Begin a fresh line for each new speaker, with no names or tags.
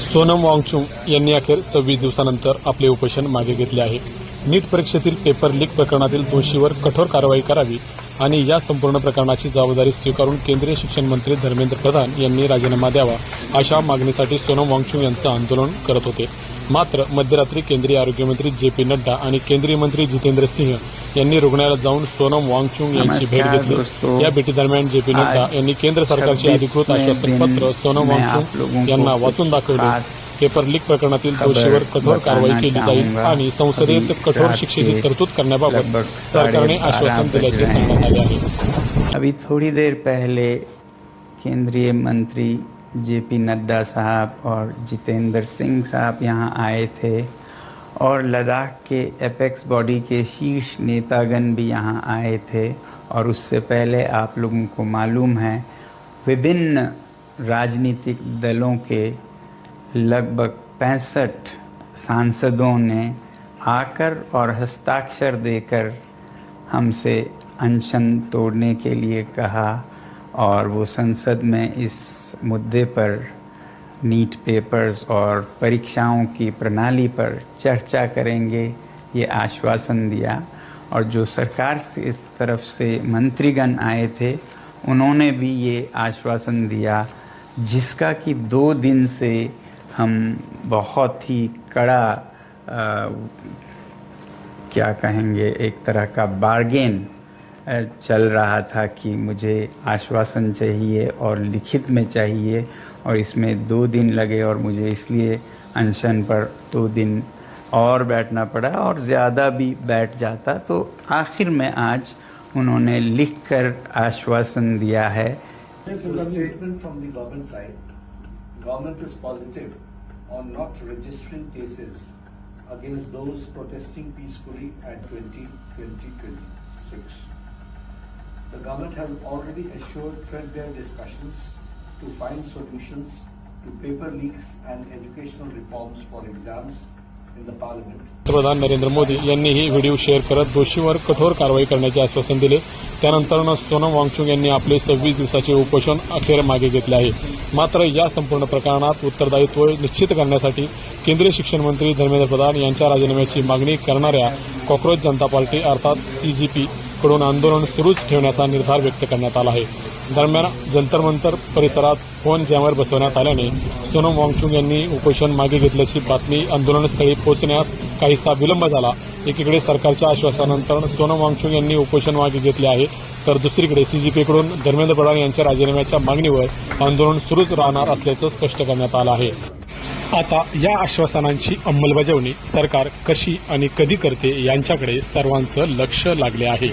सोनम वांगचुक यांनी अखेर 26 दिवसानंतर आपले उपोषण मागे घेतले आहे। नीट परीक्षेतील पेपर लीक प्रकरणातील दोषीवर कठोर कारवाई करावी आणि या संपूर्ण प्रकरणाची जबाबदारी स्वीकारून केंद्रीय शिक्षण मंत्री धर्मेंद्र प्रधान यांनी राजीनामा द्यावा अशा मागणीसाठी सोनम वांगचुक यांचं आंदोलन करत होते। मात्र मध्यरात्री केंद्रीय आरोग्यमंत्री जे.पी. नड्डा आणि केंद्रीय मंत्री जितेंद्र सिंह यांनी रुग्णालयात जाऊन सोनम वांगचुक यांची भेट घेतली। या भेटीदरम्यान जे.पी. नड्डा यांनी केंद्र सरकारचे अधिकृत आश्वासन पत्र सोनम वांगचुक यांना वाचून दाखवले। पेपर लीक प्रकरणातील दोषीवर कठोर कारवाई केली जाईल आणि संसदेत कठोर शिक्षेची तरतूद करण्याबाबत सरकारने आश्वासन दिल्याचे सांगण्यात आले आहे।
अभी थोड़ी देर पहले केंद्रीय मंत्री जे.पी. नड्डा साहब और जितेंद्र सिंह साहब यहाँ आए थे और लद्दाख के एपेक्स बॉडी के शीर्ष नेतागण भी यहाँ आए थे। और उससे पहले आप लोगों को मालूम है विभिन्न राजनीतिक दलों के लगभग 65 सांसदों ने आकर और हस्ताक्षर देकर हमसे अनशन तोड़ने के लिए कहा और वो संसद में इस मुद्दे पर नीट पेपर्स और परीक्षाओं की प्रणाली पर चर्चा करेंगे ये आश्वासन दिया। और जो सरकार से इस तरफ से मंत्रीगण आए थे उन्होंने भी ये आश्वासन दिया, जिसका कि 2 दिन से हम बहुत ही कड़ा क्या कहेंगे एक तरह का बार्गेन चल रहा था कि मुझे आश्वासन चाहिए और लिखित में चाहिए, और इसमें 2 दिन लगे और मुझे इसलिए अनशन पर 2 दिन और बैठना पड़ा और ज़्यादा भी बैठ जाता तो आखिर में आज उन्होंने लिखकर आश्वासन दिया है।
Statement from the government side, government is positive on not registering cases against those protesting peacefully at 2026. The government has already assured threadbare discussions to find solutions to paper leaks and educational reforms for exams in the parliament.
पंतप्रधान नरेंद्र मोदी यांनीही video share करत दोषीवर कठोर कारवाई करण्याचे आश्वासन दिले। त्यानंतर सोनम वांगचुक यांनी आपले 26 दिवसाचे उपोषण अखेर मागे घेतले आहे। मात्र या संपूर्ण प्रकरणात उत्तरदायित्व निश्चित करण्यासाठी केंद्रीय शिक्षण मंत्री धर्मेंद्र प्रधान यांच्या राजीनाम्याची मागणी करणाऱ्या कॉक्रोच जनता पार्टी अर्थात सीजीपी कडून आंदोलन सुरूच ठेवण्याचा निर्धार व्यक्त करण्यात आला आहे। दरम्यान जंतर मंतर परिसरात फोन जॅमर बसवण्यात आल्याने सोनम वांगचुक यांनी उपोषण मागे घेतल्याची बातमी आंदोलनस्थळी पोहोचण्यास काहीसा विलंब झाला। एकीकडे सरकारच्या आश्वासनानंतर सोनम वांगचुक यांनी उपोषण मागे घेतले आहे, तर दुसरीकडे सीजीपीकडून धर्मेंद्र प्रधान यांच्या राजीनाम्याच्या मागणीवर आंदोलन सुरूच राहणार असल्याचं स्पष्ट करण्यात आलं आहे। आता या आश्वासनांची अंमलबजावणी सरकार कशी आणि कधी करते यांच्याकडे सर्वांचं लक्ष लागले आहे।